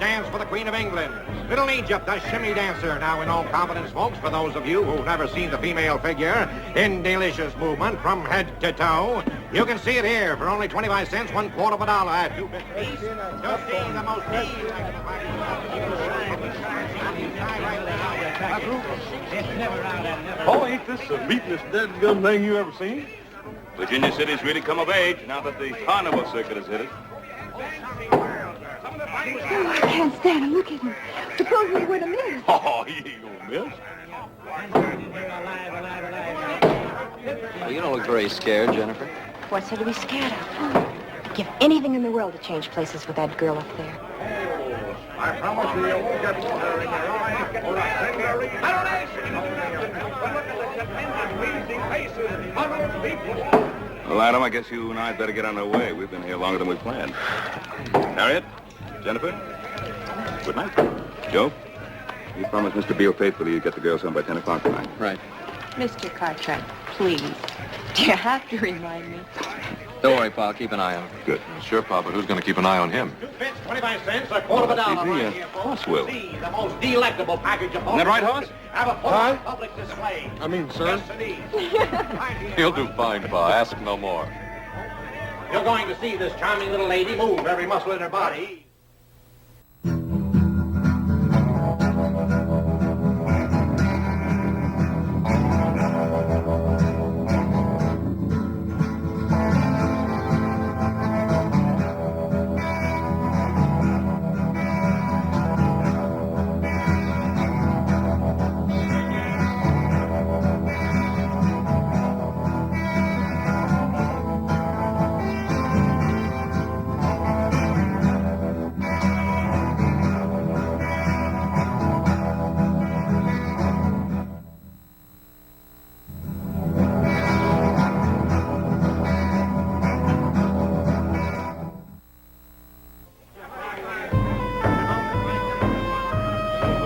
Dance for the Queen of England. Little Egypt, the shimmy dancer. Now in all confidence, folks, for those of you who've never seen the female figure in delicious movement from head to toe, you can see it here for only 25 cents, $1/4 of a dollar at 2 bits apiece. You'll see the most Oh, ain't this the beatin'est dead gum thing you ever seen? Virginia City's really come of age now that the carnival circuit has hit it. I can't stand him. Look at him. Suppose we win a miss. Oh, he ain't gonna miss. You don't look very scared, Jennifer. What's there to be scared of? I'd give anything in the world to change places with that girl up there. I promise you won't get water in your eyes or a finger in your eyes. But look at the tremendous pleasing faces of those people. Well, Adam, I guess you and I better get on our way. We've been here longer than we planned. Harriet? Jennifer? Good night. Joe? You promised Mr. Beale faithfully you'd get the girls home by 10 o'clock tonight. Right. Mr. Cartwright, please. Do you have to remind me? Don't worry, Pa. I'll keep an eye on him. Good. Sure, Pa, but who's going to keep an eye on him? 2 bits, 25 cents, $1/4 of a dollar. Right here, folks. will. See the most delectable package of Isn't that right, Hoss? Have a full public display. I mean, sir. He'll do fine, Pa. Ask no more. You're going to see this charming little lady move every muscle in her body.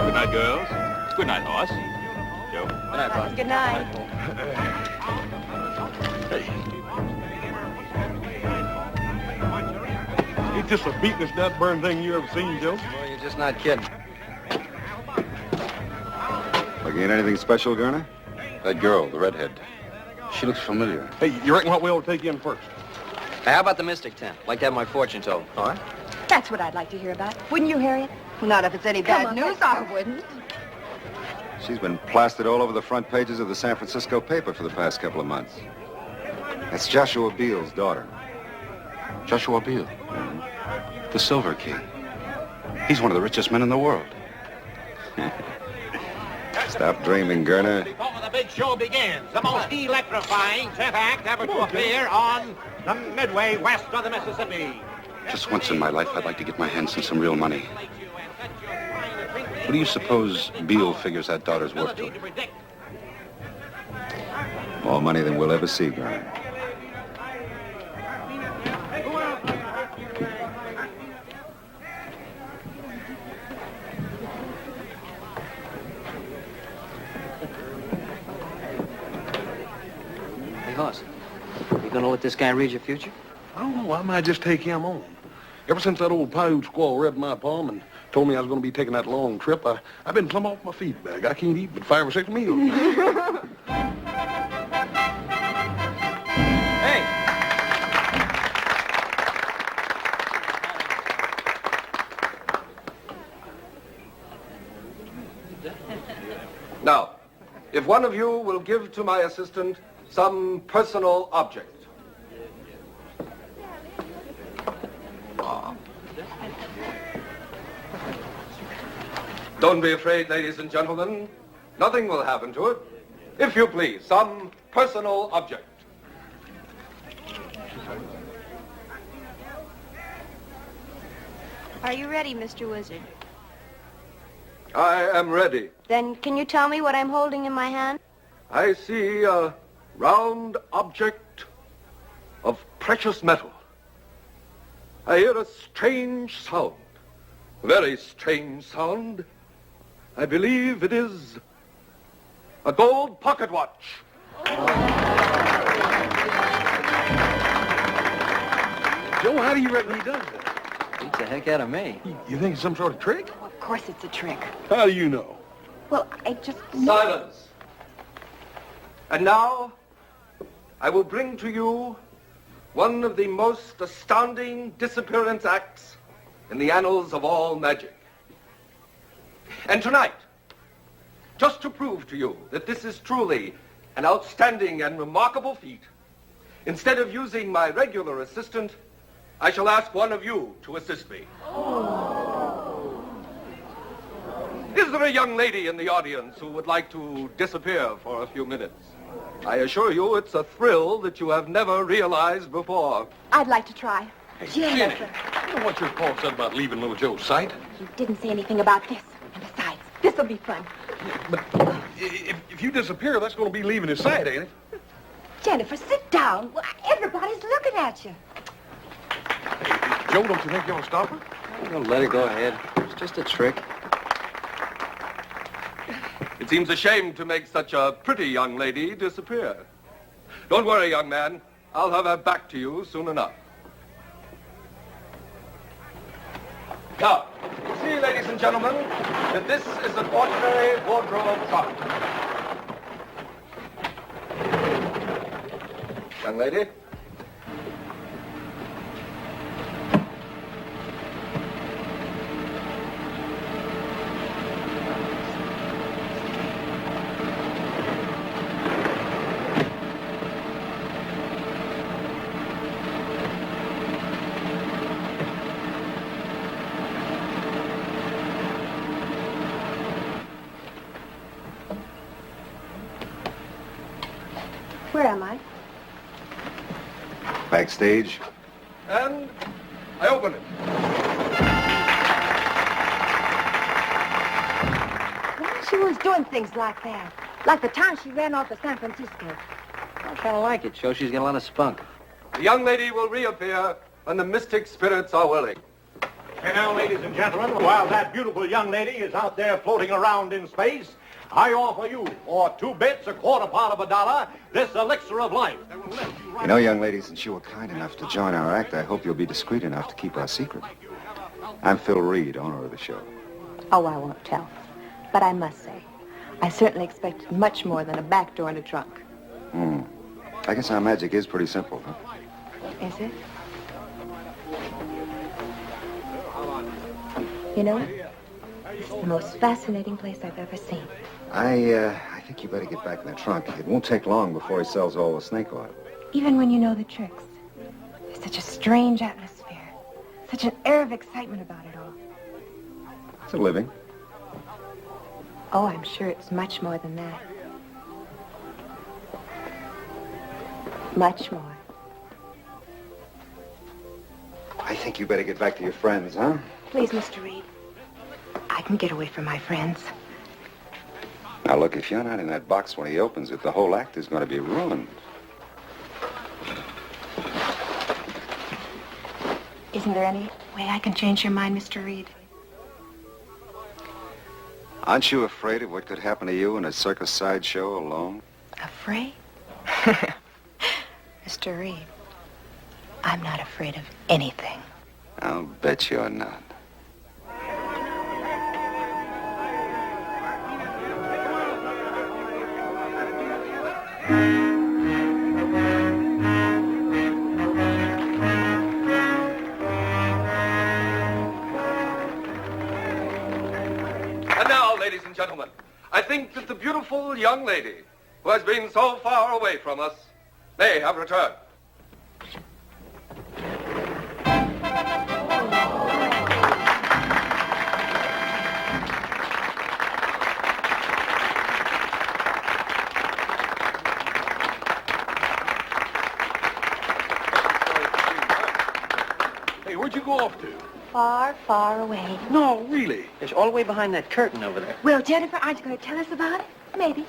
Good night, girls. Good night, Hoss. Joe? Good night, Pa. Good night. Ain't this the beatin'est dead burn thing you ever seen, Joe? Well, you're just not kidding. Looking at anything special, Garner? That girl, the redhead. She looks familiar. Hey, you reckon what we ought to take in first? Hey, how about the Mystic Tent? Like to have my fortune told. All right? That's what I'd like to hear about. Wouldn't you, Harriet? Not if it's any bad news, I wouldn't. She's been plastered all over the front pages of the San Francisco paper for the past couple of months. That's Joshua Beale's daughter. Joshua Beale. The Silver King. He's one of the richest men in the world. Stop dreaming, Garner. Before the big show begins, the most electrifying 10th act ever to appear on the Midway west of the Mississippi. Just once in my life, I'd like to get my hands on some real money. What do you suppose Beale figures that daughter's worth to her? More money than we'll ever see, Garner. Hey, Hoss, you going to let this guy read your future? I don't know. I might just take him on. Ever since that old Paiute squaw read my palm and told me I was going to be taking that long trip, I've been plumb off my feed bag. I can't eat but 5 or 6 meals. Hey! Now, if one of you will give to my assistant some personal object. Don't be afraid, ladies and gentlemen. Nothing will happen to it. If you please, some personal object. Are you ready, Mr. Wizard? I am ready. Then can you tell me what I'm holding in my hand? I see a round object of precious metal. I hear a strange sound, a very strange sound. I believe it is a gold pocket watch. Joe, how do you reckon he does that? Beats the heck out of me. You think it's some sort of trick? Of course it's a trick. How do you know? Well, I just... Silence. And now, I will bring to you one of the most astounding disappearance acts in the annals of all magic. And tonight, just to prove to you that this is truly an outstanding and remarkable feat, instead of using my regular assistant, I shall ask one of you to assist me. Is there a young lady in the audience who would like to disappear for a few minutes? I assure you it's a thrill that you have never realized before. I'd like to try. Jenny, you know what your pa said about leaving little Joe's sight? He didn't say anything about this. And besides, this'll be fun. But if you disappear, that's going to be leaving his sight, ain't it? Jennifer, sit down. Well, everybody's looking at you. Joe, don't you think you ought to stop her? Well, let her go ahead. It's just a trick. It seems a shame to make such a pretty young lady disappear. Don't worry, young man. I'll have her back to you soon enough. Now, you see, ladies and gentlemen, that this is an ordinary wardrobe trunk. Young lady. Where am I? Backstage. And I open it. Why she was doing things like that? Like the time she ran off to San Francisco. I kind of like it. Shows she's got a lot of spunk. The young lady will reappear when the mystic spirits are willing. And now, ladies and gentlemen, while that beautiful young lady is out there floating around in space, I offer you, for 2 bits, a quarter part of a dollar, this elixir of life. That will lift you right. You know, young lady, since you were kind enough to join our act, I hope you'll be discreet enough to keep our secret. I'm Phil Reed, owner of the show. Oh, I won't tell. But I must say, I certainly expected much more than a back door and a trunk. I guess our magic is pretty simple, huh? Is it? You know, it's the most fascinating place I've ever seen. I think you better get back in the trunk. It won't take long before he sells all the snake oil. Even when you know the tricks, there's such a strange atmosphere, such an air of excitement about it all. It's a living. Oh, I'm sure it's much more than that. Much more. I think you better get back to your friends, huh? Please, Mr. Reed. I can get away from my friends. Now, look, if you're not in that box when he opens it, the whole act is going to be ruined. Isn't there any way I can change your mind, Mr. Reed? Aren't you afraid of what could happen to you in a circus sideshow alone? Afraid? Mr. Reed, I'm not afraid of anything. I'll bet you're not. And now, ladies and gentlemen, I think that the beautiful young lady who has been so far away from us may have returned. Hey, where'd you go off to? Far, far away. No, really. It's all the way behind that curtain over there. Well, Jennifer, aren't you going to tell us about it? Maybe.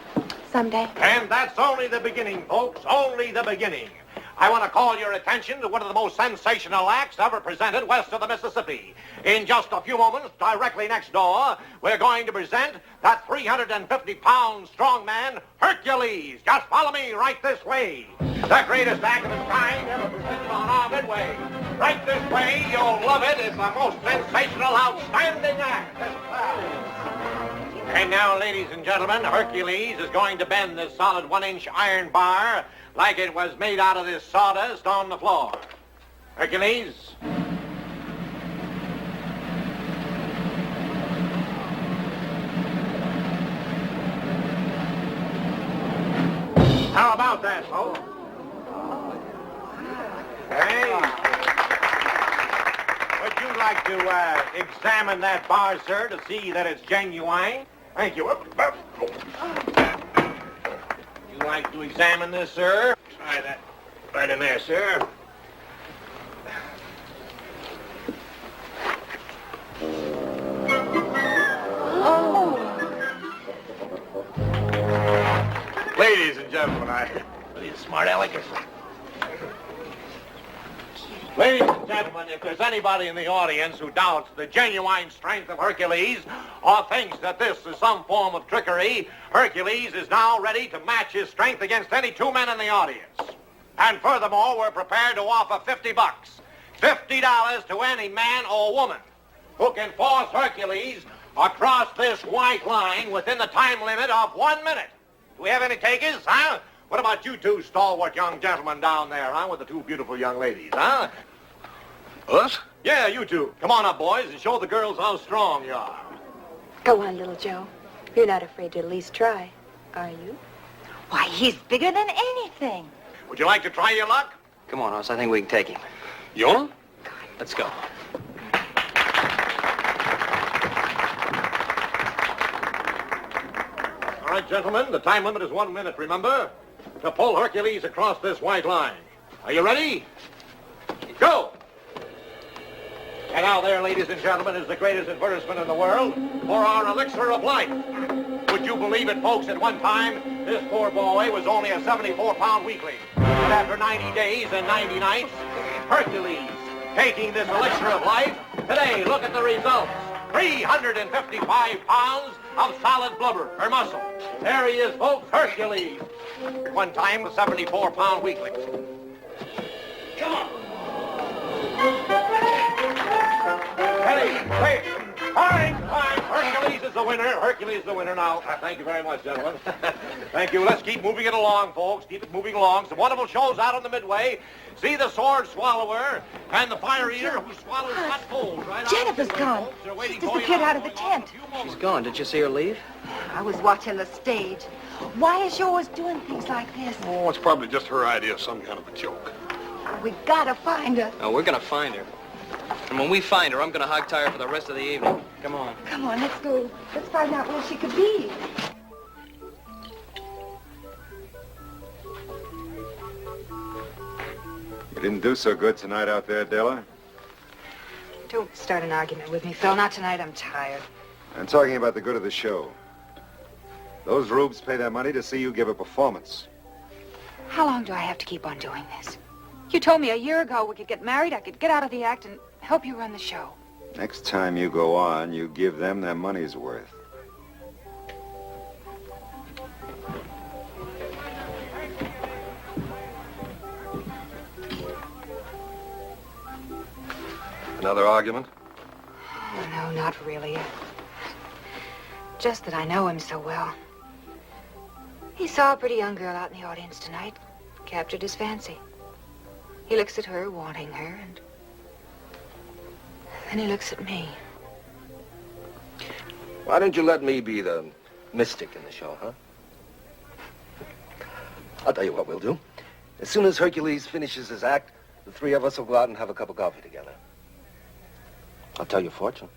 Someday. And that's only the beginning, folks, only the beginning. I want to call your attention to one of the most sensational acts ever presented west of the Mississippi. In just a few moments, directly next door, we're going to present that 350-pound strong man, Hercules. Just follow me right this way. The greatest act of its kind ever presented on our Midway. Right this way, you'll love it. It's the most sensational, outstanding act. And now, ladies and gentlemen, Hercules is going to bend this solid 1-inch iron bar like it was made out of this sawdust on the floor. Hercules. How about that, folks? Hey. Would you like to examine that bar, sir, to see that it's genuine? Thank you. Would you like to examine this, sir? Try that right in there, sir. Ladies and gentlemen, what are you, smart aleck? Ladies and gentlemen, if there's anybody in the audience who doubts the genuine strength of Hercules or thinks that this is some form of trickery, Hercules is now ready to match his strength against any two men in the audience. And furthermore, we're prepared to offer $50. $50 to any man or woman who can force Hercules across this white line within the time limit of 1 minute. Do we have any takers, huh? What about you two stalwart young gentlemen down there, huh, with the two beautiful young ladies, huh? Us? Yeah, you two. Come on up, boys, and show the girls how strong you are. Go on, little Joe. You're not afraid to at least try, are you? Why, he's bigger than anything. Would you like to try your luck? Come on, Hoss. I think we can take him. You want? Let's go. All right, gentlemen, the time limit is 1 minute, remember? To pull Hercules across this white line. Are you ready? Go! And now there, ladies and gentlemen, is the greatest advertisement in the world for our elixir of life. Would you believe it, folks, at one time, this poor boy was only a 74-pound weakling. But after 90 days and 90 nights, Hercules, taking this elixir of life, today, look at the results. 355 pounds of solid blubber, or muscle. There he is, folks, Hercules. One time, a 74-pound weakling. Come on. Hey, fine. Hercules is the winner. Hercules is the winner now. Thank you very much, gentlemen. Thank you. Let's keep moving it along, folks. Keep it moving along. Some wonderful shows out on the Midway. See the sword swallower and the fire eater who swallows hot coals right Jennifer's gone. She's disappeared out of the tent. She's gone. Did you see her leave? I was watching the stage. Why is she always doing things like this? Oh, it's probably just her idea of some kind of a joke. We gotta find her. No, we're going to find her. And when we find her, I'm going to hog-tie her for the rest of the evening. Come on. Come on, let's go. Let's find out where she could be. You didn't do so good tonight out there, Della. Don't start an argument with me, Phil. Not tonight. I'm tired. I'm talking about the good of the show. Those rubes pay their money to see you give a performance. How long do I have to keep on doing this? You told me a year ago we could get married, I could get out of the act and help you run the show. Next time you go on, you give them their money's worth. Another argument? Oh, no, not really. Just that I know him so well. He saw a pretty young girl out in the audience tonight, captured his fancy. He looks at her, wanting her, and then he looks at me. Why don't you let me be the mystic in the show, huh? I'll tell you what we'll do. As soon as Hercules finishes his act, the three of us will go out and have a cup of coffee together. I'll tell your fortune.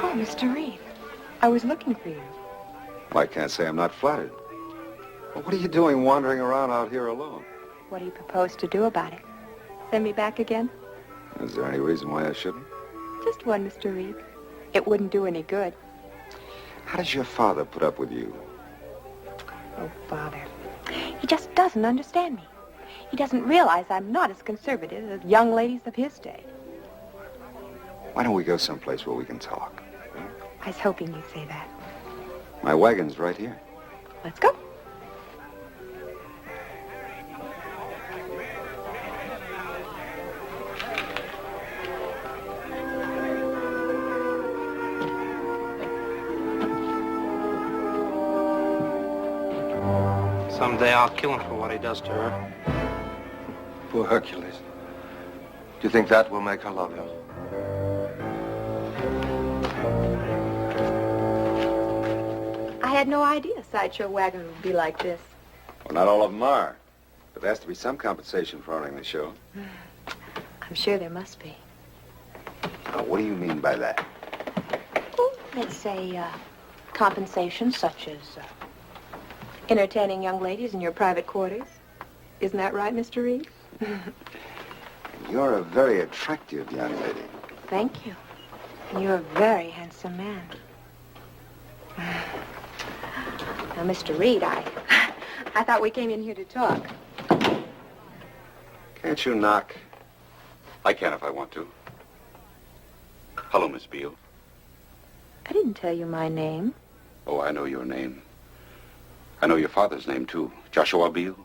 Oh, Mr. Reed, I was looking for you. Well, I can't say I'm not flattered. Well, what are you doing wandering around out here alone? What do you propose to do about it? Send me back again? Is there any reason why I shouldn't? Just one, Mr. Reed. It wouldn't do any good. How does your father put up with you? Oh, Father. He just doesn't understand me. He doesn't realize I'm not as conservative as young ladies of his day. Why don't we go someplace where we can talk? I was hoping you'd say that. My wagon's right here. Let's go. Someday I'll kill him for what he does to her. Poor Hercules. Do you think that will make her love him? I had no idea a sideshow wagon would be like this. Well, not all of them are. But there has to be some compensation for owning the show. I'm sure there must be. Now, what do you mean by that? Well, let's say compensation such as entertaining young ladies in your private quarters. Isn't that right, Mr. Reed? You're a very attractive young lady. Thank you. And you're a very handsome man. Now, Mr. Reed, I thought we came in here to talk. Can't you knock? I can if I want to. Hello, Miss Beale. I didn't tell you my name. Oh, I know your name. I know your father's name, too. Joshua Beale.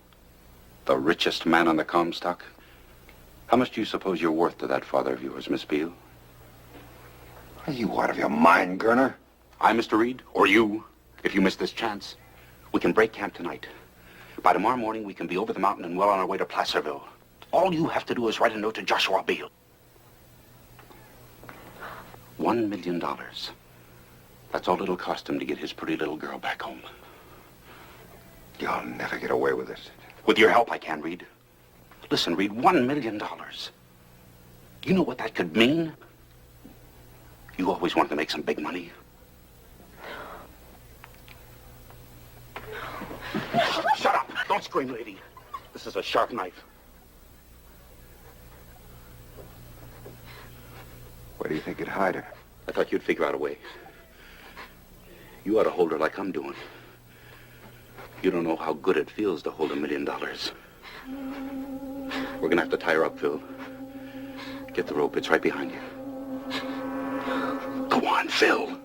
The richest man on the Comstock. How much do you suppose you're worth to that father of yours, Miss Beale? Are you out of your mind, Gerner? I, Mr. Reed, or you, if you miss this chance. We can break camp tonight. By tomorrow morning, we can be over the mountain and well on our way to Placerville. All you have to do is write a note to Joshua Beale. $1 million. That's all it'll cost him to get his pretty little girl back home. You'll never get away with it. With your help, I can, Reed. Listen, Reed, $1 million. You know what that could mean? You always wanted to make some big money. Shut up! Don't scream, lady. This is a sharp knife. Where do you think you'd hide her? I thought you'd figure out a way. You ought to hold her like I'm doing. You don't know how good it feels to hold $1 million. We're gonna have to tie her up, Phil. Get the rope. It's right behind you. Go on, Phil.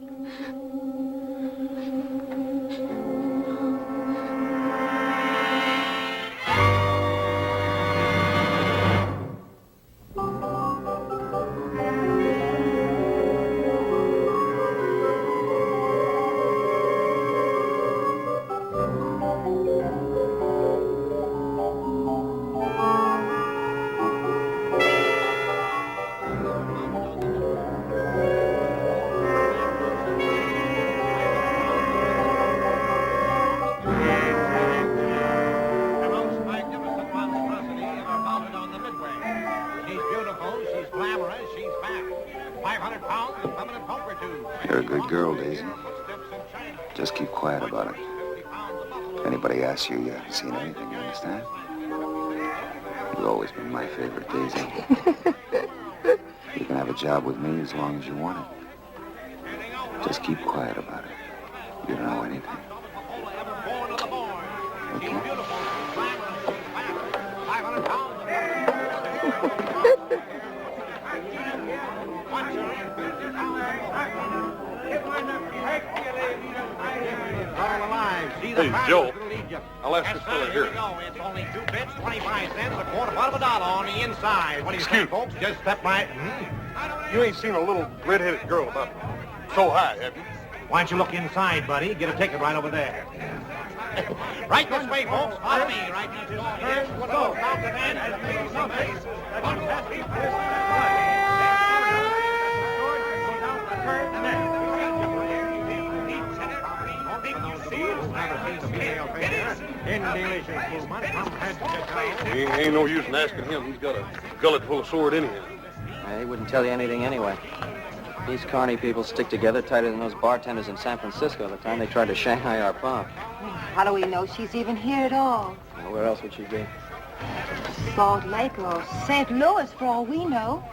You're a good girl, Daisy. Just keep quiet about it. If anybody asks you, you haven't seen anything, you understand? You've always been my favorite, Daisy. You can have a job with me as long as you want it. Just keep quiet about it. You don't know anything. Okay? Hey, Joe, I'll ask this fella here. It's only 2 bits, 25 cents, a quarter part of a dollar on the inside. What do you think, folks? Just step right. You ain't seen a little red-headed girl about so high, have you? Why don't you look inside, buddy? Get a ticket right over there. Right this way, folks. Follow me. Right into the first. We'll go. Count to 10. Ain't no use in asking him. He's got a gullet full of sword anyhow. He wouldn't tell you anything anyway. These carny people stick together tighter than those bartenders in San Francisco the time they tried to Shanghai our pub. How do we know she's even here at all? Now, where else would she be? Salt Lake or St. Louis, for all we know.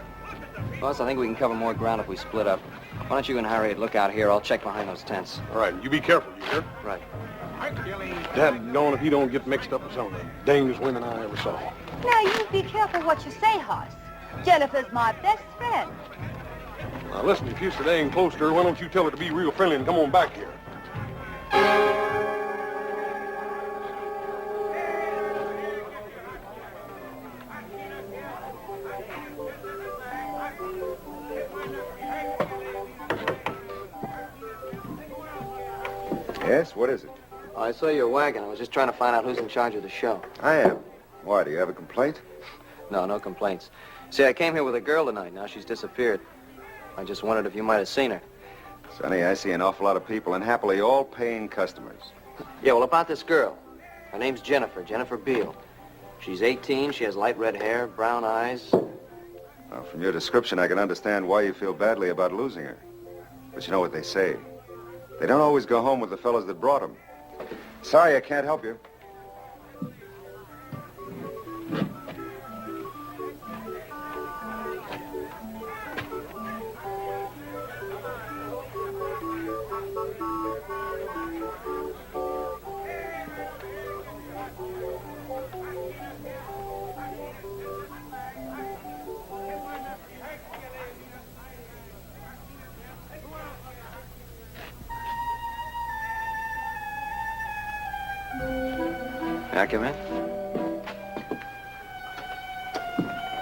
Boss, I think we can cover more ground if we split up. Why don't you and Harriet look out here? I'll check behind those tents. All right, you be careful, you hear? Right. Daggone if you don't get mixed up with some of the dangest women I ever saw. Now, you be careful what you say, Hoss. Jennifer's my best friend. Now, listen, if you're staying close to her, why don't you tell her to be real friendly and come on back here? Yes, what is it? I saw your wagon. I was just trying to find out who's in charge of the show. I am. Why, do you have a complaint? No complaints. See, I came here with a girl tonight. Now she's disappeared. I just wondered if you might have seen her. Sonny, I see an awful lot of people, and happily all paying customers. Yeah, well, about this girl. Her name's Jennifer Beale. She's 18, she has light red hair, brown eyes. Well, from your description, I can understand why you feel badly about losing her. But you know what they say. They don't always go home with the fellas that brought them. Sorry, I can't help you. May I come in?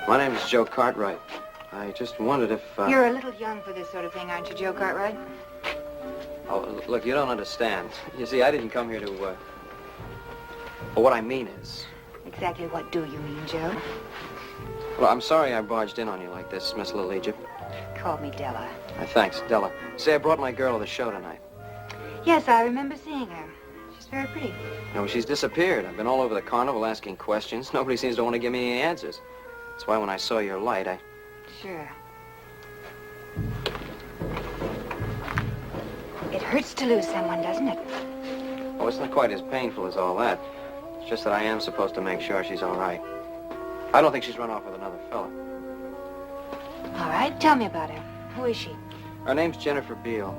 My name is Joe Cartwright. I just wondered if... You're a little young for this sort of thing, aren't you, Joe Cartwright? Oh, look, you don't understand. You see, I didn't come here to, Well, what I mean is... Exactly what do you mean, Joe? Well, I'm sorry I barged in on you like this, Miss Little Egypt. Call me Della. Thanks, Della. Say, I brought my girl to the show tonight. Yes, I remember seeing her. She's very pretty. No, she's disappeared. I've been all over the carnival asking questions. Nobody seems to want to give me any answers. That's why when I saw your light, I... Sure. It hurts to lose someone, doesn't it? Oh, it's not quite as painful as all that. It's just that I am supposed to make sure she's all right. I don't think she's run off with another fella. All right, tell me about her. Who is she? Her name's Jennifer Beale.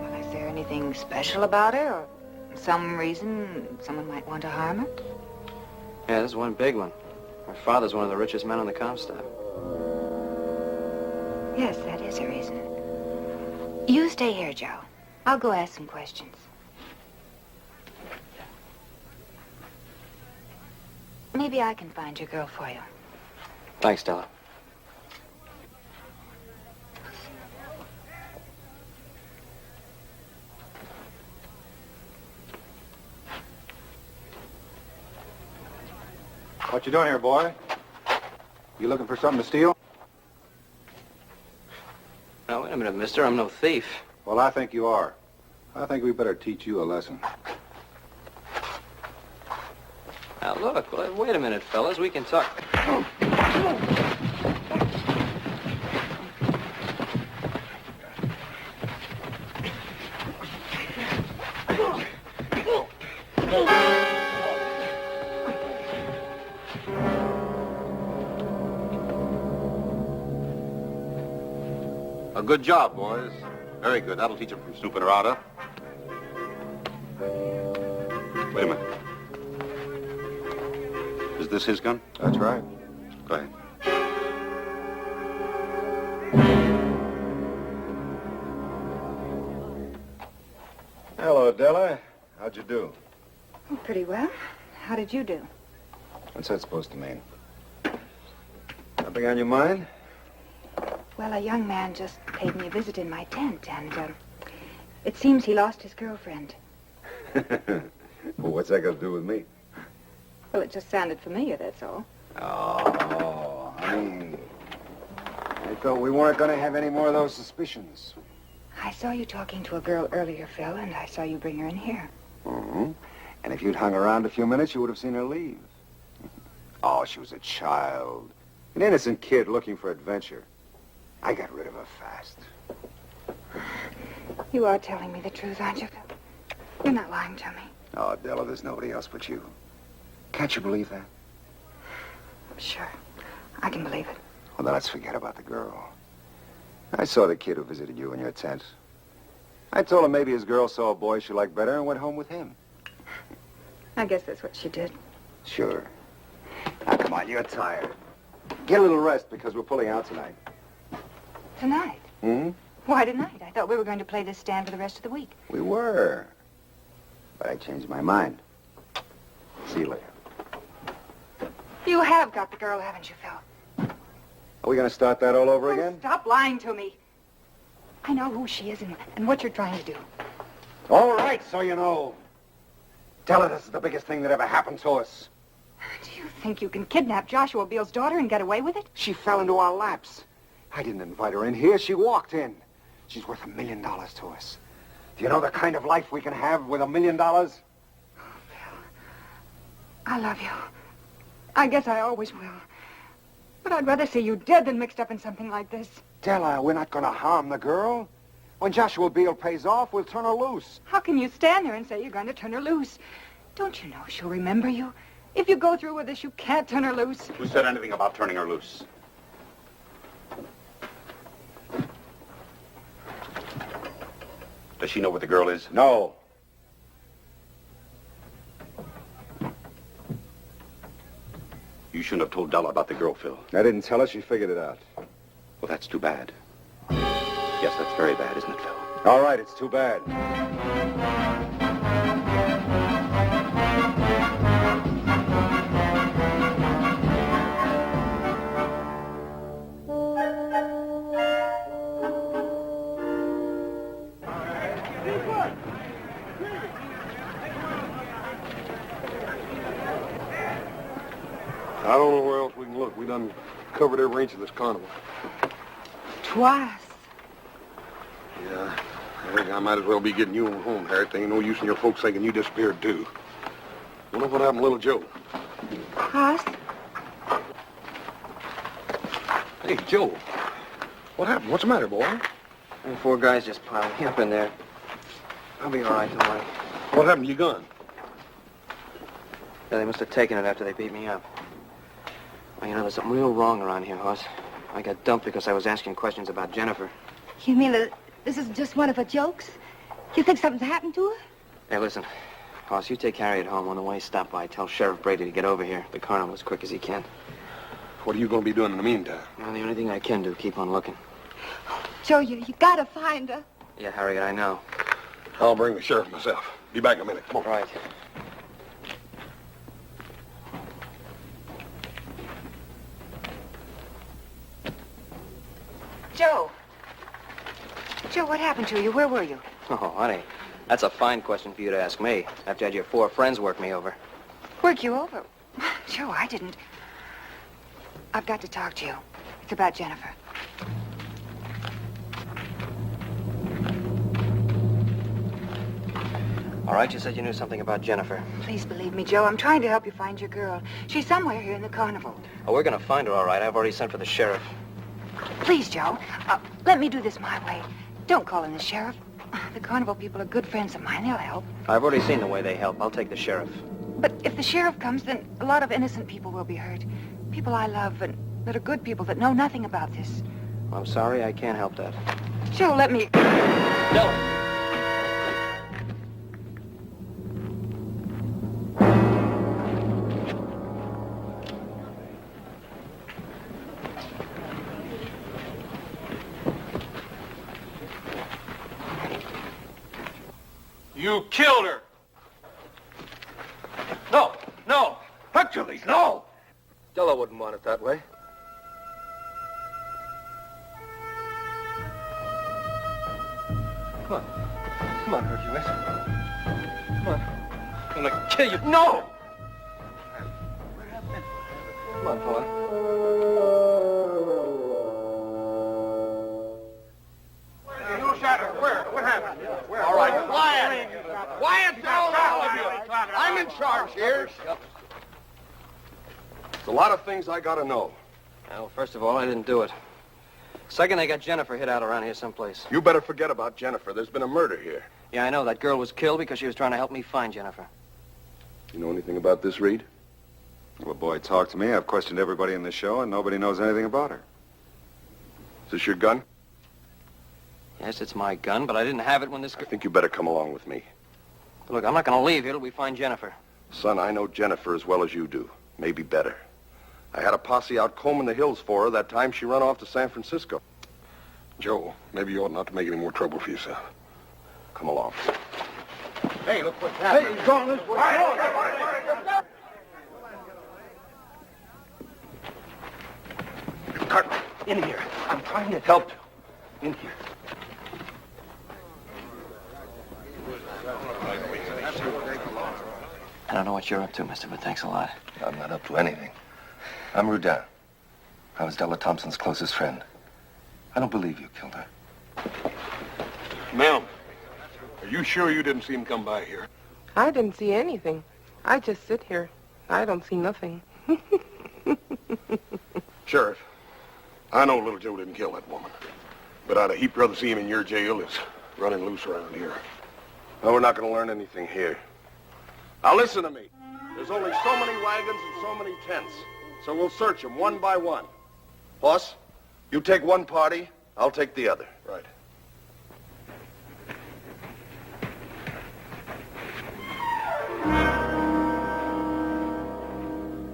Well, is there anything special about her, or some reason someone might want to harm her? Yeah, there's one big one. Her father's one of the richest men on the Comstock. Yes, that is a reason. You stay here, Joe. I'll go ask some questions. Maybe I can find your girl for you. Thanks, Della. What you doing here, boy? You looking for something to steal? Now, wait a minute, mister. I'm no thief. Well, I think you are. I think we better teach you a lesson. Now, look, wait a minute, fellas. We can talk. A good job, boys. Very good. That'll teach them from snooping around, huh? Wait a minute. Is this his gun? That's right. Go ahead. Hello, Della. How'd you do? Oh, pretty well. How did you do? What's that supposed to mean? Something on your mind? Well, a young man just paid me a visit in my tent, and it seems he lost his girlfriend. Well, what's that got to do with me? Well, it just sounded familiar, that's all. Oh, honey. I thought we weren't going to have any more of those suspicions. I saw you talking to a girl earlier, Phil, and I saw you bring her in here. Mm-hmm. And if you'd hung around a few minutes, you would have seen her leave. Oh, she was a child. An innocent kid looking for adventure. I got rid of her fast. You are telling me the truth, aren't you, Phil? You're not lying to me. Oh, Della, there's nobody else but you. Can't you believe that? Sure. I can believe it. Well, then let's forget about the girl. I saw the kid who visited you in your tent. I told him maybe his girl saw a boy she liked better and went home with him. I guess that's what she did. Sure. Now, come on, you're tired. Get a little rest because we're pulling out tonight. Tonight? Hmm? Why tonight? I thought we were going to play this stand for the rest of the week. We were. But I changed my mind. See you later. You have got the girl, haven't you, Phil? Are we going to start that all over again? Stop lying to me. I know who she is and what you're trying to do. All right, so you know. Tell her this is the biggest thing that ever happened to us. Do you think you can kidnap Joshua Beale's daughter and get away with it? She fell into our laps. I didn't invite her in here. She walked in. She's worth $1 million to us. Do you know the kind of life we can have with $1 million? Oh, Phil. I love you. I guess I always will. But I'd rather see you dead than mixed up in something like this. Tell her we're not going to harm the girl. When Joshua Beale pays off, we'll turn her loose. How can you stand there and say you're going to turn her loose? Don't you know she'll remember you? If you go through with this, you can't turn her loose. Who said anything about turning her loose? Does she know where the girl is? No. You shouldn't have told Della about the girl, Phil. I didn't tell her. She figured it out. Well, that's too bad. Yes, that's very bad, isn't it, Phil? All right, it's too bad. I don't know where else we can look. We done covered every inch of this carnival. Twice. Yeah, I think I might as well be getting you on home, Harriet. There ain't no use in your folks thinking you disappeared, too. Wonder what happened to little Joe. Hoss? Hey, Joe. What happened? What's the matter, boy? The 4 guys just piled me up in there. I'll be all right, don't worry. What happened to your gun? Yeah, they must have taken it after they beat me up. Well, you know, there's something real wrong around here, Hoss. I got dumped because I was asking questions about Jennifer. You mean that this is just one of her jokes? You think something's happened to her? Hey, listen. Hoss, you take Harriet home. On the way, stop by. Tell Sheriff Brady to get over here. The carnival as quick as he can. What are you going to be doing in the meantime? Well, the only thing I can do, keep on looking. Joe, you gotta find her. Yeah, Harriet, I know. I'll bring the sheriff myself. Be back in a minute. Come on. Right. Joe. Joe, what happened to you? Where were you? Oh, honey, that's a fine question for you to ask me, after you had your 4 friends work me over. Work you over? Joe, I didn't. I've got to talk to you. It's about Jennifer. All right, you said you knew something about Jennifer. Please believe me, Joe. I'm trying to help you find your girl. She's somewhere here in the carnival. Oh, we're going to find her, all right. I've already sent for the sheriff. Please, Joe. Let me do this my way. Don't call in the sheriff. The carnival people are good friends of mine. They'll help. I've already seen the way they help. I'll take the sheriff. But if the sheriff comes, then a lot of innocent people will be hurt. People I love and that are good people that know nothing about this. I'm sorry, I can't help that. Joe, let me... No. You killed her. No, no. Hercules, no. Della wouldn't want it that way. Come on. Come on, Hercules. Come on. I'm gonna kill you. No! Come on, fella. What happened? All right, quiet. Quiet down, all of you. I'm in charge here. There's a lot of things I gotta know. Well, first of all, I didn't do it. Second, they got Jennifer hid out around here someplace. You better forget about Jennifer. There's been a murder here. Yeah, I know. That girl was killed because she was trying to help me find Jennifer. You know anything about this, Reed? Well, boy, talk to me. I've questioned everybody in the show, and nobody knows anything about her. Is this your gun? Yes, it's my gun, but I didn't have it when this... I think you better come along with me. Look, I'm not going to leave here till we find Jennifer. Son, I know Jennifer as well as you do. Maybe better. I had a posse out combing the hills for her that time she run off to San Francisco. Joe, maybe you ought not to make any more trouble for yourself. Come along. Hey, look what's happening. Hey, Gauntlet, Cartman, in here. I'm trying to help you. In here. I don't know what you're up to, mister, but thanks a lot. I'm not up to anything. I'm Rudin. I was Della Thompson's closest friend. I don't believe you killed her. Ma'am, are you sure you didn't see him come by here? I didn't see anything. I just sit here. I don't see nothing. Sheriff, I know little Joe didn't kill that woman. But I'd a heap rather see him in your jail as running loose around here. No, we're not going to learn anything here. Now listen to me. There's only so many wagons and so many tents. So we'll search them one by one. Boss, you take one party, I'll take the other. Right.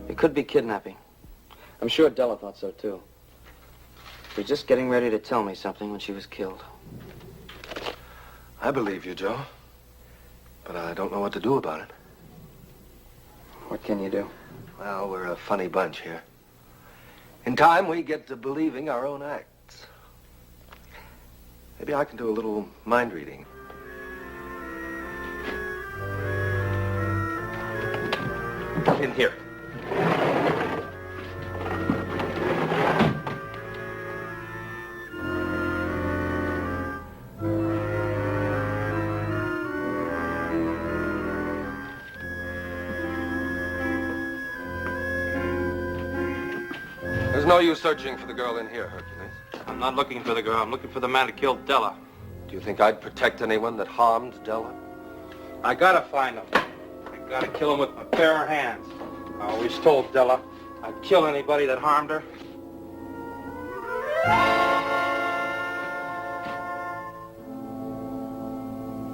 It could be kidnapping. I'm sure Della thought so, too. She was just getting ready to tell me something when she was killed. I believe you, Joe. But I don't know what to do about it. What can you do? Well, we're a funny bunch here. In time, we get to believing our own acts. Maybe I can do a little mind reading. In here. There's no use searching for the girl in here, Hercules. I'm not looking for the girl. I'm looking for the man who killed Della. Do you think I'd protect anyone that harmed Della? I gotta find him. I gotta kill him with my bare hands. I always told Della I'd kill anybody that harmed her.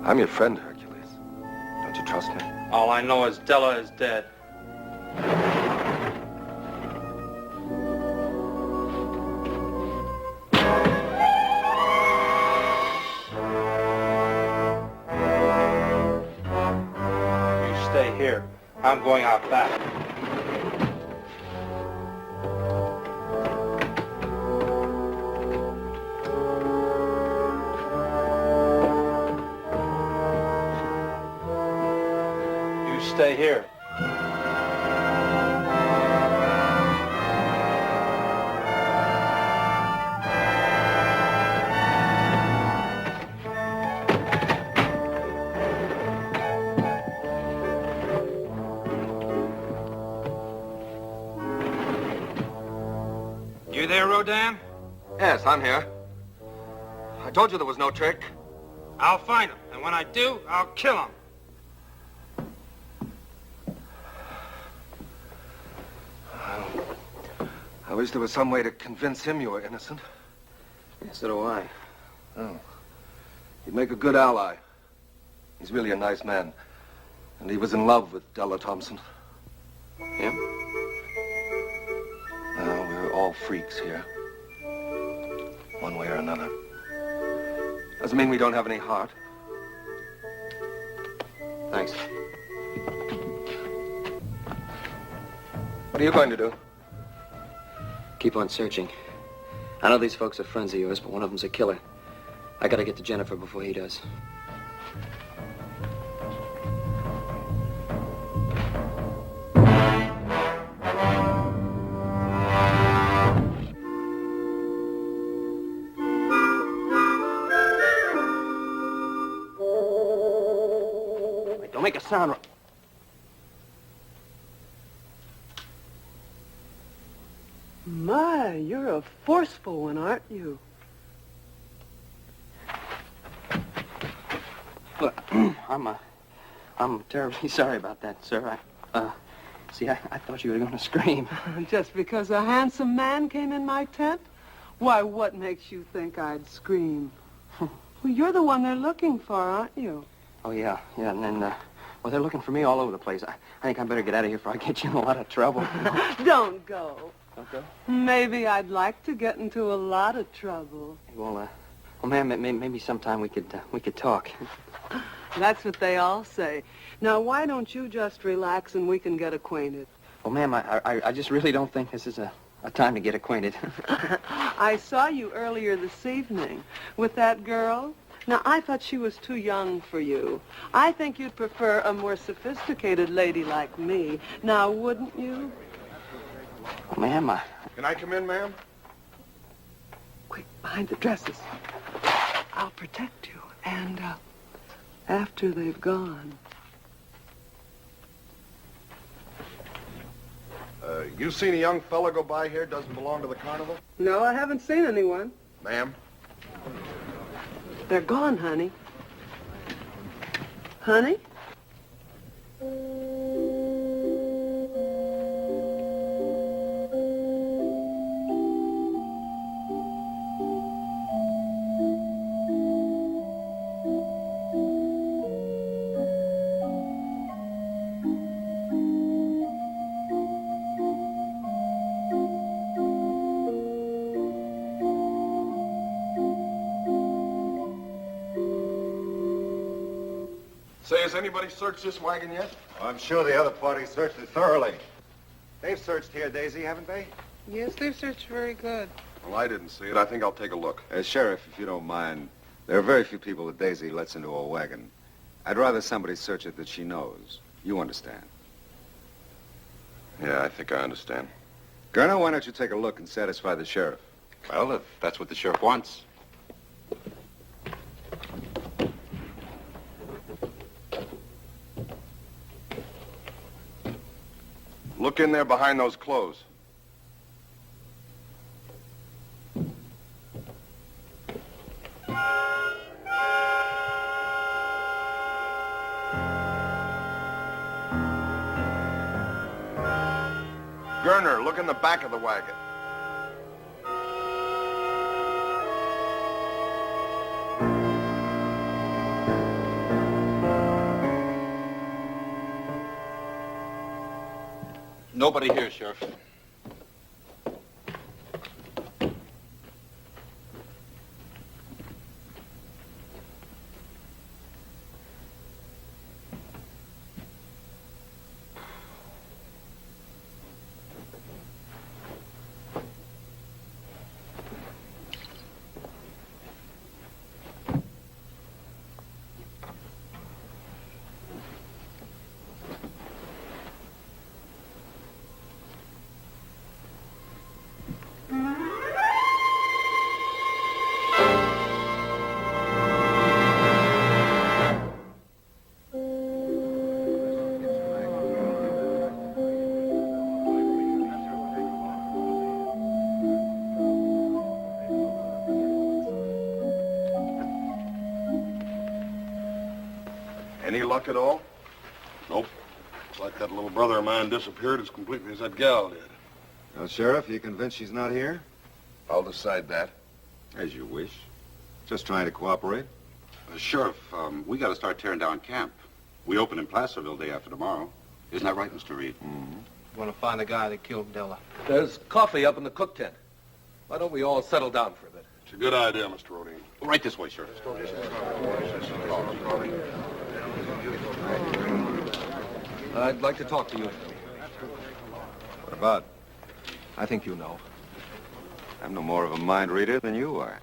I'm your friend, Hercules. Don't you trust me? All I know is Della is dead. Stay here. I'm going out back. You stay here. You there, Rodin? Yes, I'm here. I told you there was no trick. I'll find him, and when I do, I'll kill him. I wish there was some way to convince him you were innocent. Yes, so do I. Oh. He'd make a good ally. He's really a nice man. And he was in love with Della Thompson. Him? Well, we're all freaks here. One way or another. Doesn't mean we don't have any heart. Thanks. What are you going to do? Keep on searching. I know these folks are friends of yours, but one of them's a killer. I gotta get to Jennifer before he does. Wait, don't make a sound. My, you're a forceful one, aren't you? Look, I'm terribly sorry about that, sir. See, I thought you were going to scream. Just because a handsome man came in my tent? Why, what makes you think I'd scream? Well, you're the one they're looking for, aren't you? Oh, yeah, and then, well, they're looking for me all over the place. I think I better get out of here before I get you in a lot of trouble. Don't go. Don't go? Maybe I'd like to get into a lot of trouble. Well, ma'am, maybe sometime we could talk. That's what they all say. Now, why don't you just relax and we can get acquainted? Well, ma'am, I just really don't think this is a time to get acquainted. I saw you earlier this evening with that girl. Now, I thought she was too young for you. I think you'd prefer a more sophisticated lady like me. Now, wouldn't you? Well, ma'am, Can I come in, ma'am? Quick, behind the dresses. I'll protect you. And, after they've gone. You seen a young fella go by here, doesn't belong to the carnival? No, I haven't seen anyone. Ma'am? They're gone, honey. Honey? Say, has anybody searched this wagon yet? I'm sure the other party searched it thoroughly. They've searched here, Daisy, haven't they? Yes, they've searched very good. Well, I didn't see it. I think I'll take a look. Sheriff, if you don't mind, there are very few people that Daisy lets into a wagon. I'd rather somebody search it that she knows. You understand? Yeah, I think I understand. Colonel, why don't you take a look and satisfy the sheriff? Well, if that's what the sheriff wants. Look in there behind those clothes. Gerner, look in the back of the wagon. Nobody here, Sheriff. Any luck at all? Nope. It's like that little brother of mine disappeared as completely as that gal did. Well, Sheriff, you convinced she's not here? I'll decide that. As you wish. Just trying to cooperate. Sheriff, we got to start tearing down camp. We open in Placerville day after tomorrow. Isn't that right, Mr. Reed? Mm-hmm. Want to find the guy that killed Della. There's coffee up in the cook tent. Why don't we all settle down for a bit? It's a good idea, Mr. Rodin. Right this way, Sheriff. I'd like to talk to you. What about? I think you know. I'm no more of a mind reader than you are.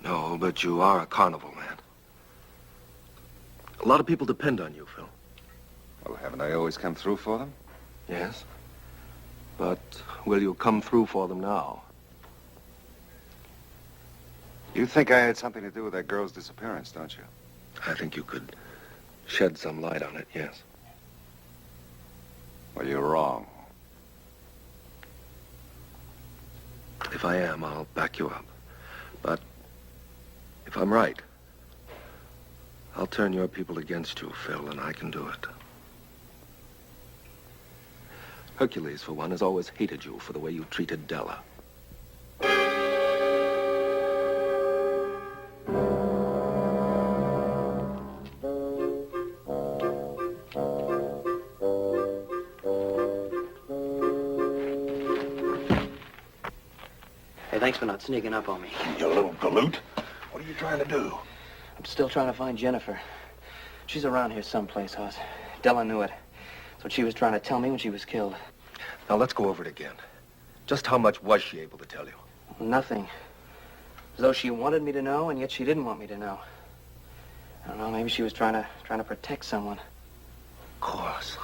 No, but you are a carnival man. A lot of people depend on you, Phil. Well, haven't I always come through for them? Yes. But will you come through for them now? You think I had something to do with that girl's disappearance, don't you? I think you could shed some light on it, yes. Well, you're wrong. If I am, I'll back you up. But if I'm right, I'll turn your people against you, Phil, and I can do it. Hercules, for one, has always hated you for the way you treated Della. Thanks for not sneaking up on me. You little galoot. What are you trying to do? I'm still trying to find Jennifer. She's around here someplace, Hoss. Della knew it. That's what she was trying to tell me when she was killed. Now, let's go over it again. Just how much was she able to tell you? Nothing. As though she wanted me to know, and yet she didn't want me to know. I don't know, maybe she was trying to protect someone. Of course.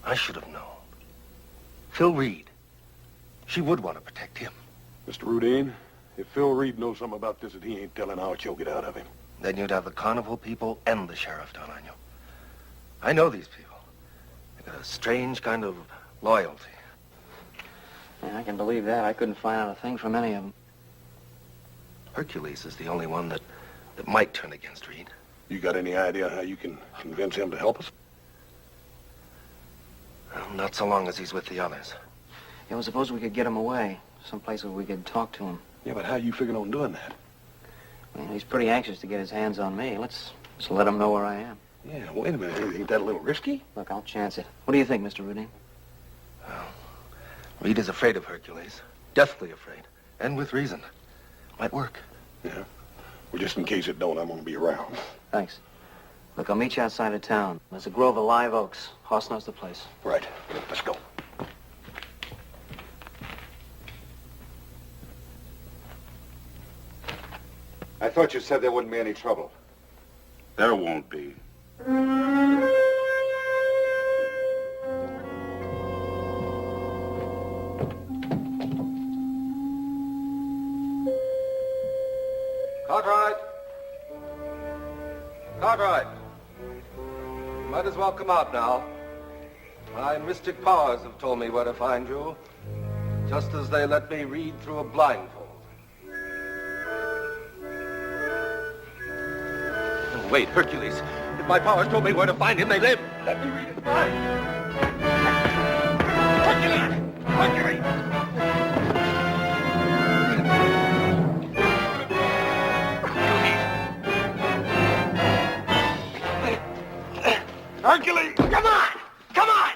I should have known. Phil Reed. She would want to protect him. Mr. Rudine, if Phil Reed knows something about this that he ain't telling, I'll choke it out of him. Then you'd have the carnival people and the sheriff down on you. I know these people. They got a strange kind of loyalty. Yeah, I can believe that. I couldn't find out a thing from any of them. Hercules is the only one that might turn against Reed. You got any idea how you can convince him to help us? Well, not so long as he's with the others. You know, suppose we could get him away. Someplace where we could talk to him. Yeah, but how you figuring on doing that? Well, he's pretty anxious to get his hands on me. Let's just let him know where I am. Yeah, wait a minute. Ain't that a little risky? Look, I'll chance it. What do you think, Mr. Rudine? Well, Reed is afraid of Hercules. Deathly afraid. And with reason. Might work. Yeah. Well, just in case it don't, I'm gonna be around. Thanks. Look, I'll meet you outside of town. There's a grove of live oaks. Hoss knows the place. Right. Let's go. I thought you said there wouldn't be any trouble. There won't be. Cartwright! Cartwright! Might as well come out now. My mystic powers have told me where to find you, just as they let me read through a blindfold. Oh, wait, Hercules. If my powers told me where to find him, they live. Let me read his mind. Hercules! Hercules! Hercules! Come on! Come on!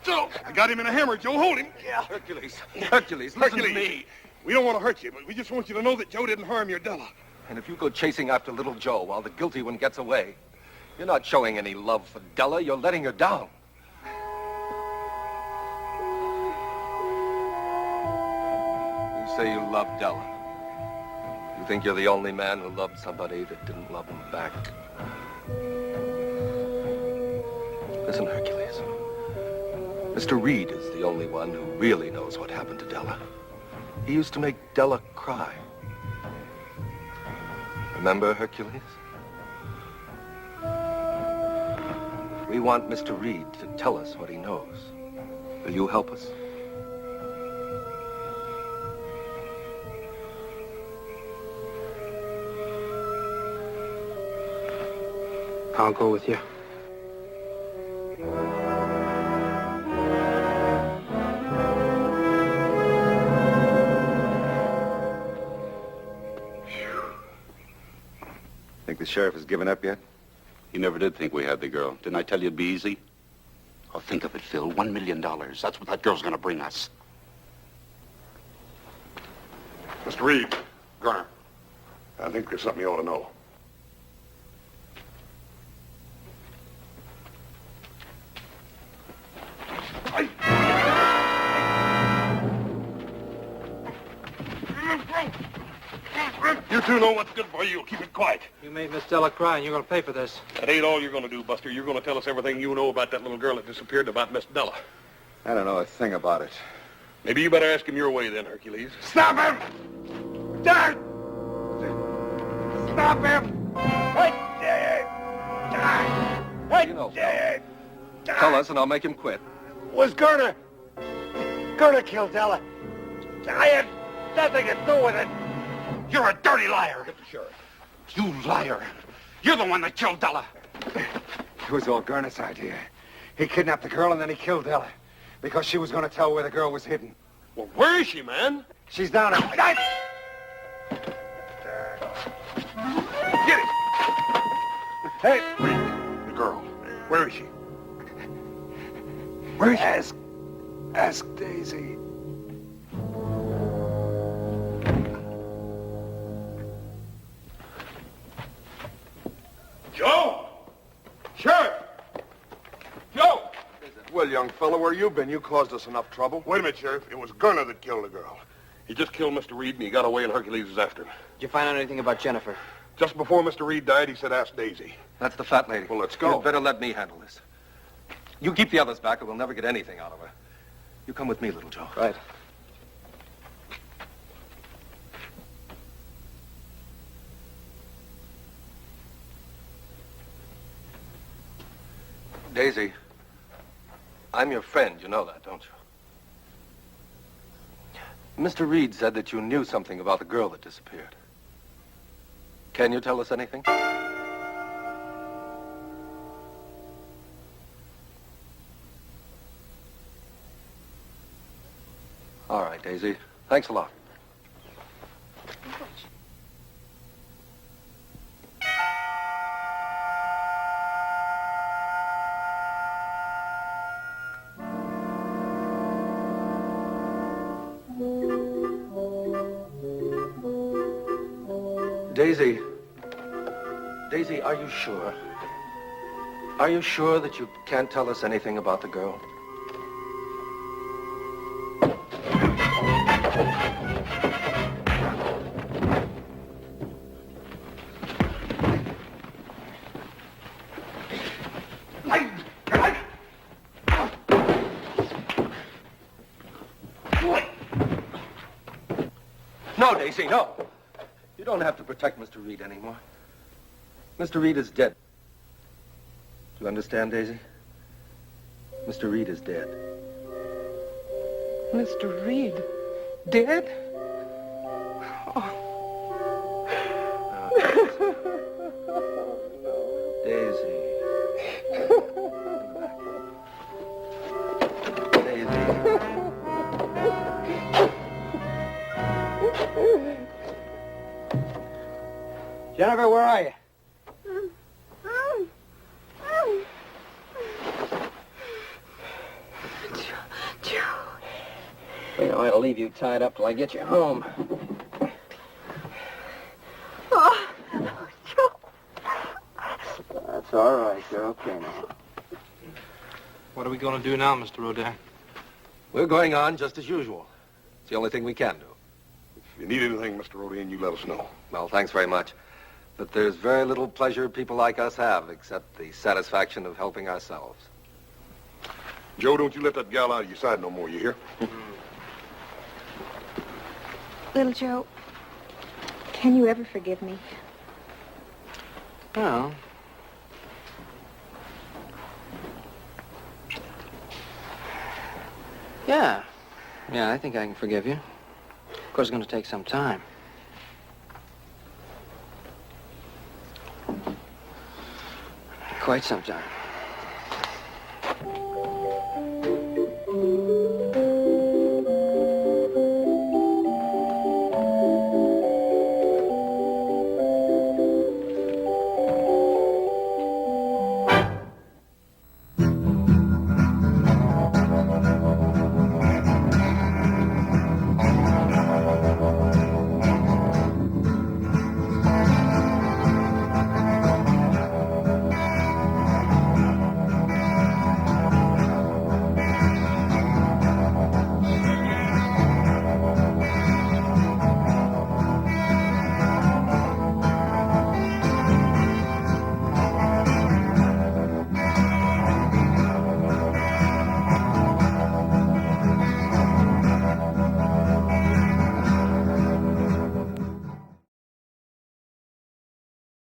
Joe, I got him in a hammer. Joe, hold him. Yeah. Hercules. Hercules, listen to me. We don't want to hurt you, but we just want you to know that Joe didn't harm your Della. And if you go chasing after little Joe while the guilty one gets away, you're not showing any love for Della. You're letting her down. You say you love Della. You think you're the only man who loved somebody that didn't love him back. Listen, Hercules. Mr. Reed is the only one who really knows what happened to Della. He used to make Della cry. Remember, Hercules? We want Mr. Reed to tell us what he knows. Will you help us? I'll go with you. Think the sheriff has given up yet? He never did think we had the girl. Didn't I tell you it'd be easy? Oh, think of it, Phil. $1 million. That's what that girl's gonna bring us. Mr. Reed, Garner, I think there's something you ought to know. You two know what's good for you. Keep it quiet. You made Miss Della cry, and you're going to pay for this. That ain't all you're going to do, Buster. You're going to tell us everything you know about that little girl that disappeared, about Miss Della. I don't know a thing about it. Maybe you better ask him your way then, Hercules. Stop him! Dad! Stop him! You know, Phil. Tell us and I'll make him quit. Was Gerner killed Della? I had nothing to do with it. You're a dirty liar. Get the sheriff. You liar. You're the one that killed Della. It was all Garnett's idea. He kidnapped the girl and then he killed Della. Because she was going to tell where the girl was hidden. Well, where is she, man? She's down at... Get it! Hey, wait. The girl. Where is she? Where is she? Ask Daisy. Well, young fella, where you been? You caused us enough trouble. Wait a minute, Sheriff. It was Gunner that killed the girl. He just killed Mr. Reed, and he got away, and Hercules is after him. Did you find out anything about Jennifer? Just before Mr. Reed died, he said, ask Daisy. That's the fat lady. Well, let's go. You'd better let me handle this. You keep the others back, or we'll never get anything out of her. You come with me, little Joe. Right. Daisy, I'm your friend. You know that, don't you? Mr. Reed said that you knew something about the girl that disappeared. Can you tell us anything? All right, Daisy. Thanks a lot. Daisy. Daisy, are you sure? Are you sure that you can't tell us anything about the girl? No, Daisy, no. You don't have to protect Mr. Reed anymore. Mr. Reed is dead. Do you understand, Daisy? Mr. Reed is dead. Mr. Reed? Dead? Daisy. Jennifer, where are you? Joe. You know, I'll leave you tied up till I get you home. Oh, Joe. That's all right. You're okay now. What are we going to do now, Mr. Rodin? We're going on just as usual. It's the only thing we can do. If you need anything, Mr. Rodin, you let us know. Well, thanks very much. But there's very little pleasure people like us have, except the satisfaction of helping ourselves. Joe, don't you let that gal out of your side no more, you hear? Little Joe, can you ever forgive me? Well, yeah, I think I can forgive you. Of course, it's going to take some time. Quite some time.